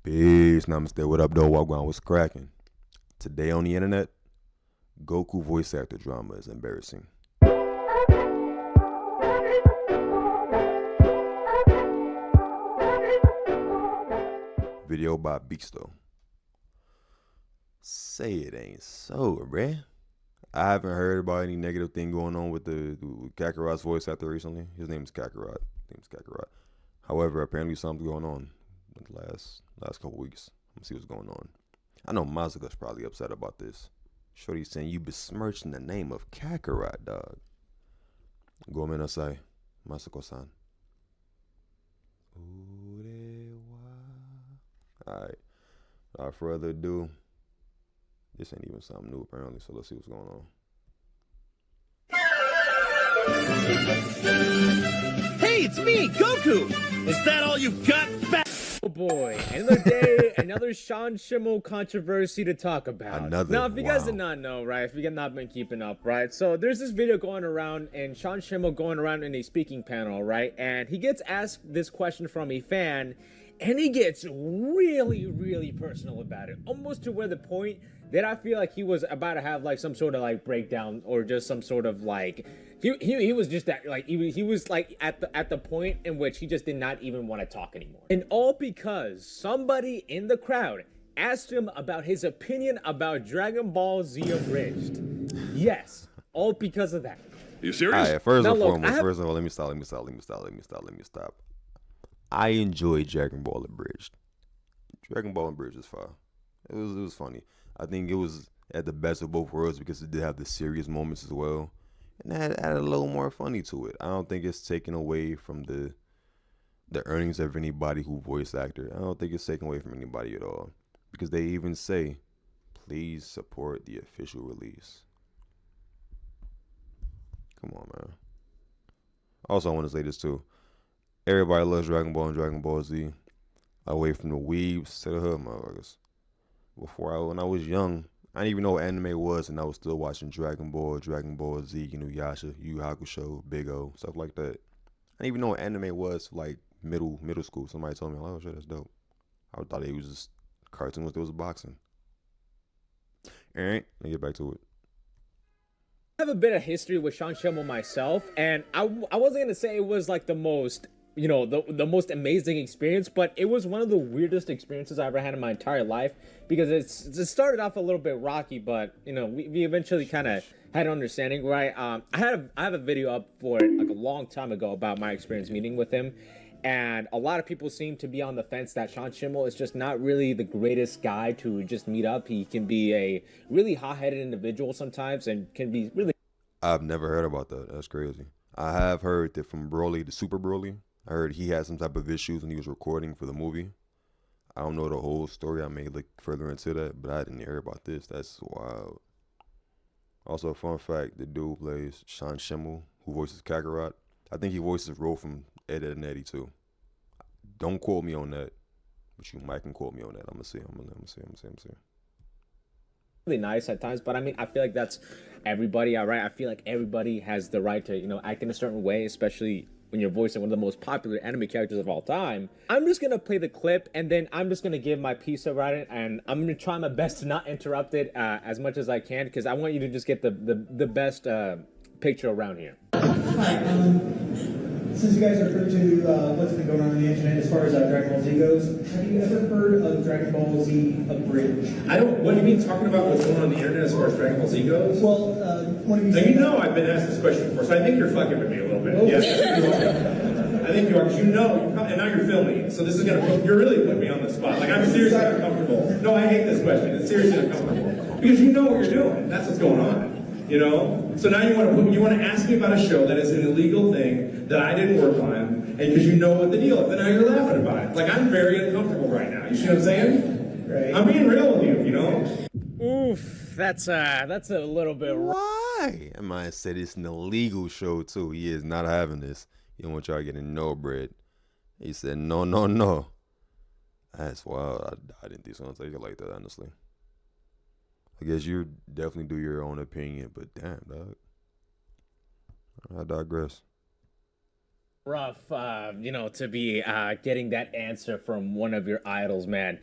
Peace, namaste, what up, though? Wagwan, what's cracking? Today on the internet, Goku voice actor drama is embarrassing. Video by Beasto. Say it ain't so, bruh. I haven't heard about any negative thing going on with with Kakarot's voice actor recently. His name is Kakarot. However, apparently something's going on in the last couple weeks. Let's see what's going on. I know Mazuka's probably upset about this. Shorty's saying you besmirching the name of Kakarot, dog. Gomenasai, Masako-san. Alright. Without further ado, this ain't even something new apparently, so let's see what's going on. Hey, it's me, Goku! Is that all you got, Oh boy, another day, another Sean Schemmel controversy to talk about. Now, if you guys did not know, right, if you have not been keeping up, right, so there's this video going around, and Sean Schemmel going around in a speaking panel, right, and he gets asked this question from a fan, and he gets really personal about it, almost to where the point that I feel like he was about to have like some sort of like breakdown or just some sort of like he was just that like he was like at the point in which he just did not even want to talk anymore, and all because somebody in the crowd asked him about his opinion about Dragon Ball Z Abridged. Yes, all because of that. Are you serious? All right, first of all, let me stop. I enjoyed Dragon Ball Abridged. Dragon Ball Abridged is fine. It was funny. I think it was at the best of both worlds because it did have the serious moments as well, and that added a little more funny to it. I don't think it's taken away from the earnings of anybody who voice actor. I don't think it's taken away from anybody at all, because they even say, please support the official release. Come on, man. Also, I want to say this too. Everybody loves Dragon Ball and Dragon Ball Z. Away from the weebs to the hood motherfuckers. When I was young, I didn't even know what anime was, and I was still watching Dragon Ball, Dragon Ball Z, Yasha, Yu Hakusho, Big O, stuff like that. I didn't even know what anime was for middle school. Somebody told me, oh shit, that's dope. I thought it was just cartoons. There was boxing. All right, let me get back to it. I have a bit of history with Sean Schemmel myself, and I wasn't gonna say it was like the most, the most amazing experience, but it was one of the weirdest experiences I ever had in my entire life, because it started off a little bit rocky, but we eventually kind of had an understanding, right? I have a video up for it like a long time ago about my experience meeting with him, and a lot of people seem to be on the fence that Sean Schemmel is just not really the greatest guy to just meet up. He can be a really hot-headed individual sometimes, and can be really... I've never heard about that. That's crazy. I have heard that from Broly, the Super Broly, I heard he had some type of issues when he was recording for the movie. I don't know the whole story. I may look further into that, but I didn't hear about this. That's wild. Also, fun fact, the dude who plays Sean Schemmel, who voices Kakarot, I think he voices Ro from Ed, Edd n Eddy too. Don't quote me on that, but you might can quote me on that. I'm gonna see. Really nice at times, but I mean, I feel like that's everybody, all right? I feel like everybody has the right to, act in a certain way, especially when you're voicing one of the most popular anime characters of all time. I'm just gonna play the clip, and then I'm just gonna give my piece about it, and I'm gonna try my best to not interrupt it as much as I can, because I want you to just get the best picture around here. Since you guys are privy to what's been going on the internet as far as Dragon Ball Z goes, have you ever heard of Dragon Ball Z Abridged? What do you mean talking about what's going on the internet as far as Dragon Ball Z goes? Well, one of you... Now, I've been asked this question before, so I think you're fucking with me a little bit. Oh. Yes, you are. I think you are, because and now you're filming, so this is you're really putting me on the spot. Like, I'm seriously uncomfortable. No, I hate this question. It's seriously uncomfortable. Because you know what you're doing. That's what's going on. So now you want to ask me about a show that is an illegal thing that I didn't work on, and because you know what the deal is, and now you're laughing about it. Like, I'm very uncomfortable right now. You see what I'm saying? Right. I'm being real with you, Oof, that's a little bit... Why? I might say it's an illegal show too. He is not having this. He don't want y'all getting no bread. He said no. That's wild. I didn't think someone take it like that, honestly. I guess you definitely do your own opinion, but damn, dog. I digress. Rough, you know, to be getting that answer from one of your idols, man.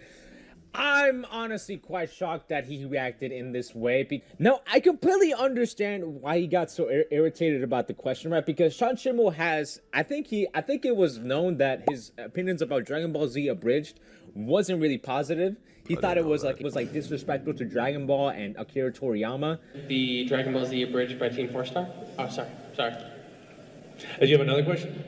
I'm honestly quite shocked that he reacted in this way. No, I completely understand why he got so irritated about the question, right? Because Sean Schemmel has, I think it was known that his opinions about Dragon Ball Z Abridged wasn't really positive. He thought it was like disrespectful to Dragon Ball and Akira Toriyama. The Dragon Ball Z Abridged by Team 4-Star? Oh, sorry. Do you have another question?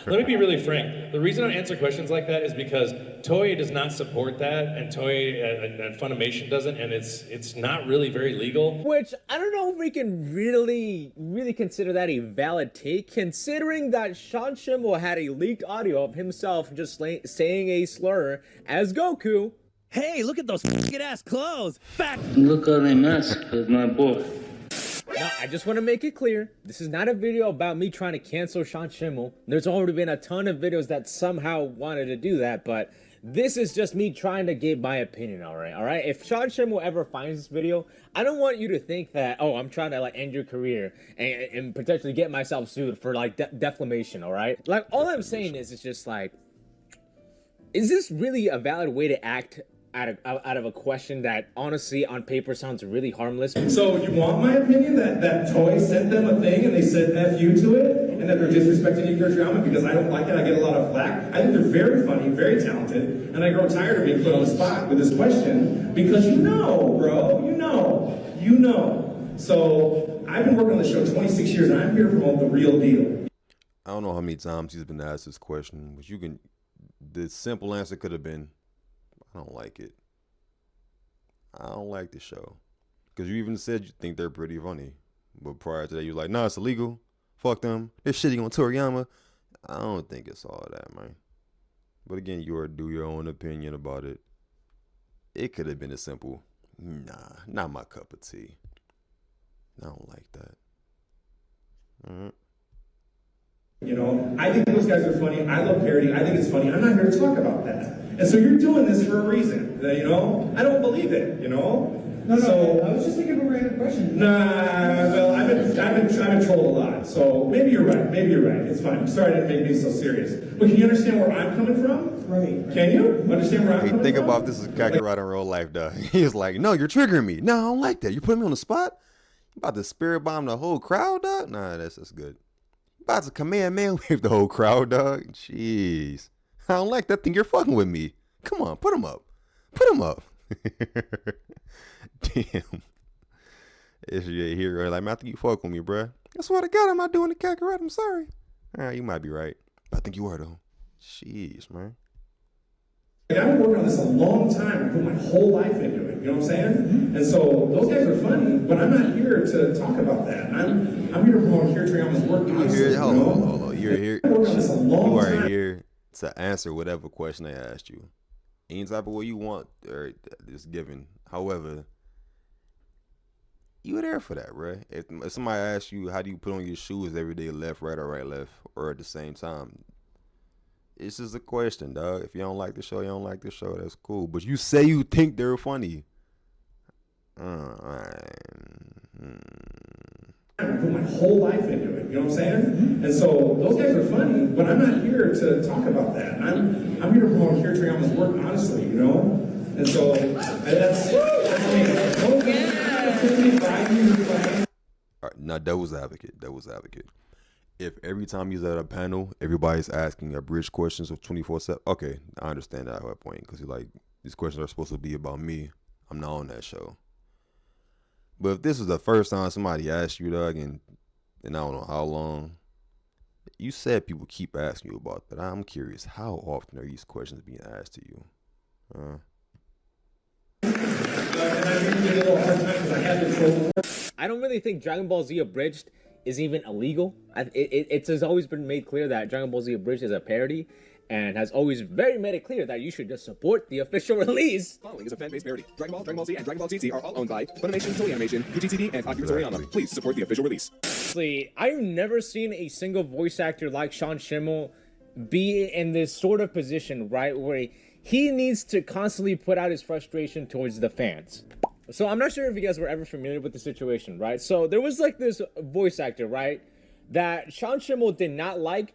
Let me be really frank. The reason I answer questions like that is because Toei does not support that, and Toei and Funimation doesn't, and it's not really very legal. Which I don't know if we can really consider that a valid take, considering that Sean Schemmel had a leaked audio of himself just saying a slur as Goku. Hey, look at those f***ing ass clothes. Fat. Look how they mess with my boy. Now, I just want to make it clear, this is not a video about me trying to cancel Sean Schemmel. There's already been a ton of videos that somehow wanted to do that, but this is just me trying to give my opinion, all right? If Sean Schemmel ever finds this video, I don't want you to think that, oh, I'm trying to, like, end your career and potentially get myself sued for, like, defamation, all right? Like, all I'm saying is, it's just, like, is this really a valid way to act out of a question that honestly on paper sounds really harmless? So you want my opinion that Toei sent them a thing and they said F you to it? And that they're disrespecting Akira Toriyama because I don't like it, I get a lot of flack? I think they're very funny, very talented, and I grow tired of being put on the spot with this question because you know, bro, you know. So I've been working on the show 26 years and I'm here to promote the real deal. I don't know how many times he's been asked this question, but the simple answer could have been, I don't like it. I don't like the show. Because you even said you think they're pretty funny. But prior to that, you were like, nah, it's illegal. Fuck them. They're shitting on Toriyama. I don't think it's all that, man. But again, you do your own opinion about it. It could have been a simple, nah, not my cup of tea. I don't like that. All right. You know, I think those guys are funny. I love parody. I think it's funny. I'm not here to talk about that. And so you're doing this for a reason. You know, I don't believe it. You know. No, so, I was just thinking of a random question. Nah, well, I've been trolled a lot. So maybe you're right. It's fine. I'm sorry I didn't make me so serious. But can you understand where I'm coming from? Right. Can you understand where I'm coming Think from? about this as Kakarot in real life, dog. He's like, no, you're triggering me. No, I don't like that. You're putting me on the spot. You about to spirit bomb the whole crowd, dog? Nah, that's good. About to command man wave the whole crowd, dog. Jeez. I don't like that thing. You're fucking with me. Come on, put him up. Damn. It's your hero. Like, man, I think you fuck with me, bruh. I swear to God, I'm not doing the Kakarot. I'm sorry. All right, you might be right. But I think you are, though. Jeez, man. I've been working on this a long time. I put my whole life into it. You know what I'm saying? And so those guys are funny, but I'm not here to talk about that. I'm here to promote Akira Toriyama's work. Hold on. You're here. I've been working on this a long You are time. here to answer whatever question they asked you. Any type of way you want, or just given. However, you were there for that, bro. If somebody asks you, how do you put on your shoes every day, left, right, or right, left, or at the same time? It's just a question, dog. If you don't like the show, you don't like the show. That's cool. But you say you think they're funny. I put my whole life into it. You know what I'm saying? And so those guys are funny, but I'm not here to talk about that. I'm here to promote Akira Toriyama's work, honestly. You know? And so that's me. All right, now devil's advocate. If every time he's at a panel, everybody's asking abridged questions of 24/7, okay, I understand that at that point, because like, these questions are supposed to be about me. I'm not on that show. But if this is the first time somebody asked you, dog, and I don't know how long, you said people keep asking you about that. I'm curious, how often are these questions being asked to you? I don't really think Dragon Ball Z Abridged is even illegal. It has always been made clear that Dragon Ball Z Abridged is a parody, and has always made it clear that you should just support the official release. Following is a fan-based parody. Dragon Ball, Dragon Ball Z, and Dragon Ball ZT are all owned by Funimation, Toei Animation, UGTD, and Akira Toriyama. Please support the official release. Honestly, I've never seen a single voice actor like Sean Schemmel be in this sort of position, right, where he needs to constantly put out his frustration towards the fans. So I'm not sure if you guys were ever familiar with the situation, right? So there was like this voice actor, right, that Sean Schemmel did not like,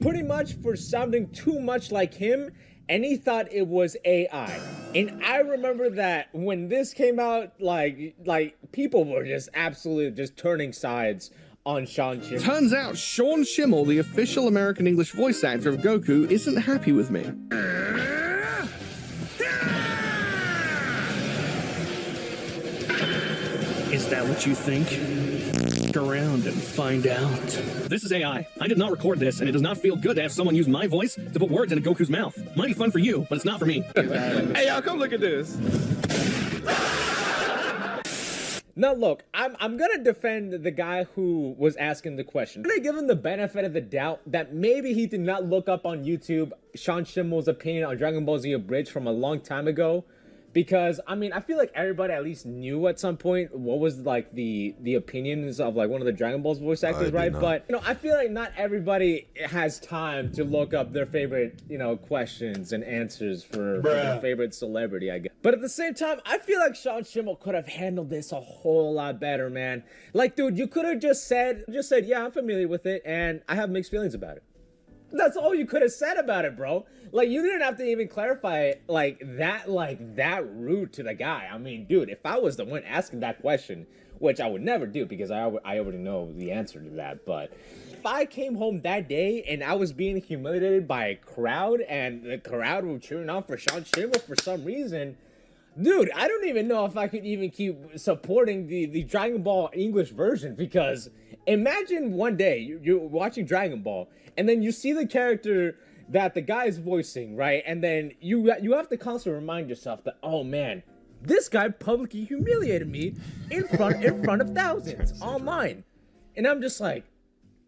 pretty much for sounding too much like him, and he thought it was AI. And I remember that when this came out, like people were just absolutely just turning sides on Sean Schemmel. Turns out Sean Schemmel, the official American English voice actor of Goku, isn't happy with me. Is that what you think? Around and find out. This is AI. I did not record this, and it does not feel good to have someone use my voice to put words into Goku's mouth. Might be fun for you, but it's not for me. Hey, y'all, come look at this. Now look, I'm gonna defend the guy who was asking the question. I'm gonna give him the benefit of the doubt that maybe he did not look up on YouTube Sean Schemmel's opinion on Dragon Ball Z Abridged from a long time ago. Because, I mean, I feel like everybody at least knew at some point what was, like, the opinions of, like, one of the Dragon Ball's voice actors, right? But, you know, I feel like not everybody has time to look up their favorite, you know, questions and answers for their favorite celebrity, I guess. But at the same time, I feel like Sean Schemmel could have handled this a whole lot better, man. Like, dude, you could have just said, yeah, I'm familiar with it, and I have mixed feelings about it. That's all you could have said about it, bro. Like, you didn't have to even clarify it like that rude to the guy. I mean, dude, if I was the one asking that question, which I would never do because I already know the answer to that, but if I came home that day and I was being humiliated by a crowd and the crowd were cheering on for Sean Schemmel for some reason, dude, I don't even know if I could even keep supporting the Dragon Ball English version, because imagine one day you're watching Dragon Ball and then you see the character that the guy is voicing, right? And then you have to constantly remind yourself that, oh man, this guy publicly humiliated me in front of thousands online. And I'm just like,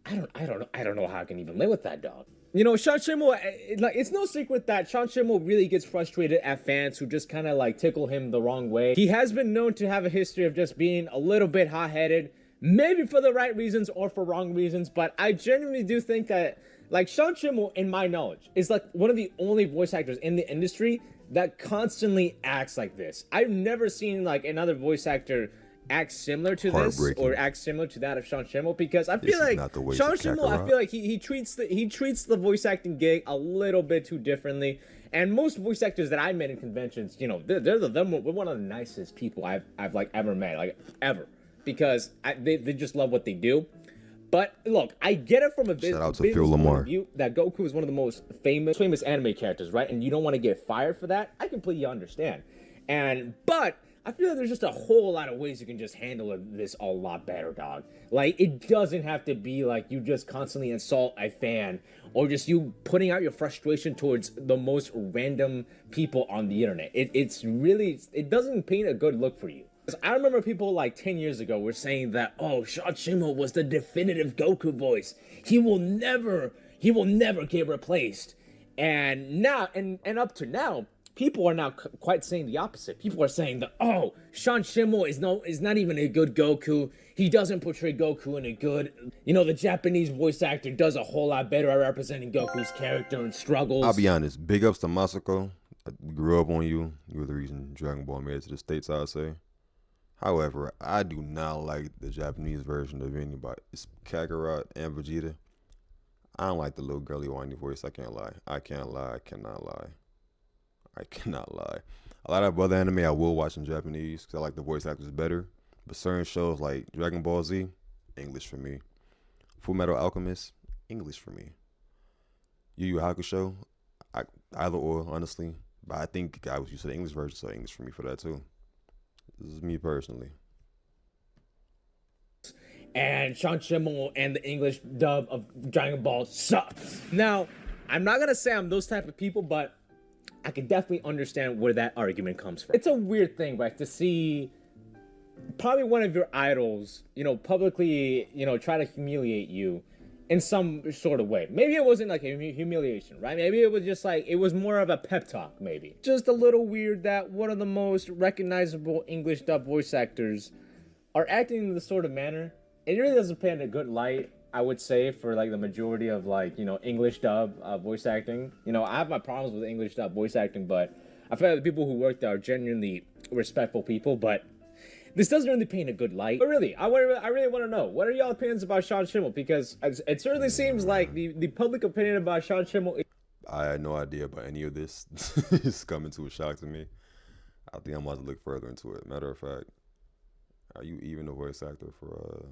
I don't know how I can even live with that, dog. You know, Sean Schemmel, like, it's no secret that Sean Schemmel really gets frustrated at fans who just kind of like tickle him the wrong way. He has been known to have a history of just being a little bit hot-headed, maybe for the right reasons or for wrong reasons, but I genuinely do think that, like, Sean Schemmel, in my knowledge, is like one of the only voice actors in the industry that constantly acts like this. I've never seen like another voice actor act similar to this or act similar to that of Sean Schemmel, because I feel like Sean Schemmel, I feel like he treats the voice acting gig a little bit too differently. And most voice actors that I met in conventions, you know, they're one of the nicest people I've like ever met, like ever, because they just love what they do. But look, I get it from a business point of view that Goku is one of the most famous anime characters, right? And you don't want to get fired for that. I completely understand. But I feel like there's just a whole lot of ways you can just handle this a lot better, dog. Like, it doesn't have to be like you just constantly insult a fan or just you putting out your frustration towards the most random people on the internet. It doesn't paint a good look for you. I remember people like 10 years ago were saying that, oh, Sean Schemmel was the definitive Goku voice. He will never get replaced. And now, and up to now, people are now quite saying the opposite. People are saying that, oh, Sean Schemmel is not even a good Goku. He doesn't portray Goku in a good, you know, the Japanese voice actor does a whole lot better at representing Goku's character and struggles. I'll be honest, big ups to Masako. We grew up on you. You were the reason Dragon Ball made it to the States, I'd say. However, I do not like the Japanese version of anybody. It's Kakarot and Vegeta. I don't like the little girly whiny voice. I can't lie. I cannot lie. A lot of other anime I will watch in Japanese because I like the voice actors better. But certain shows like Dragon Ball Z, English for me. Fullmetal Alchemist, English for me. Yu Yu Hakusho, either or, honestly. But I think I was used to the English version, so English for me for that too. This is me personally. And Sean Schemmel and the English dub of Dragon Ball sucks. Now, I'm not gonna say I'm those type of people, but I can definitely understand where that argument comes from. It's a weird thing, right, to see probably one of your idols, you know, publicly, you know, try to humiliate you in some sort of way. Maybe it wasn't like a humiliation, right? Maybe it was just like, it was more of a pep talk, maybe. Just a little weird that one of the most recognizable English dub voice actors are acting in this sort of manner. It really doesn't paint a good light, I would say, for like the majority of like, you know, English dub voice acting. You know, I have my problems with English dub voice acting, but I feel like the people who work there are genuinely respectful people. But this doesn't really paint a good light. But really, I really want to know, what are y'all opinions about Sean Schemmel? Because it certainly seems like the public opinion about Sean Schemmel. I had no idea about any of this. It's coming to a shock to me. I think I'm about to look further into it. Matter of fact, are you even a voice actor for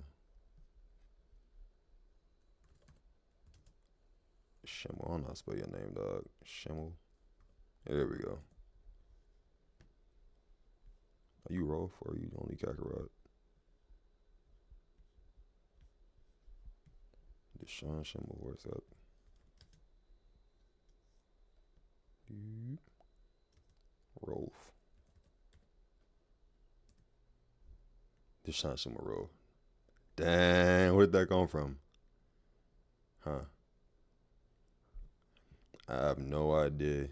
Schemmel? I don't know how to spell your name, dog. Schemmel. Yeah, there we go. Are you Rolf or are you only Kakarot? The Sean Schemmel voice up. Rolf. The Sean Schemmel Rolf. Dang, where did that come from? Huh. I have no idea.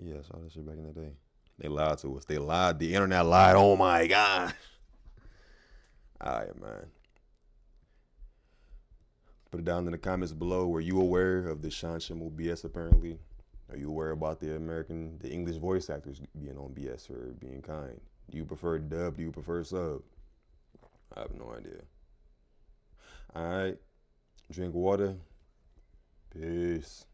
Yeah, I saw that shit back in the day. They lied to us. They lied. The internet lied. Oh my God. All right, man. Put it down in the comments below. Were you aware of the Sean Schemmel BS apparently? Are you aware about the English voice actors being on BS or being kind? Do you prefer dub? Do you prefer sub? I have no idea. All right. Drink water. Peace.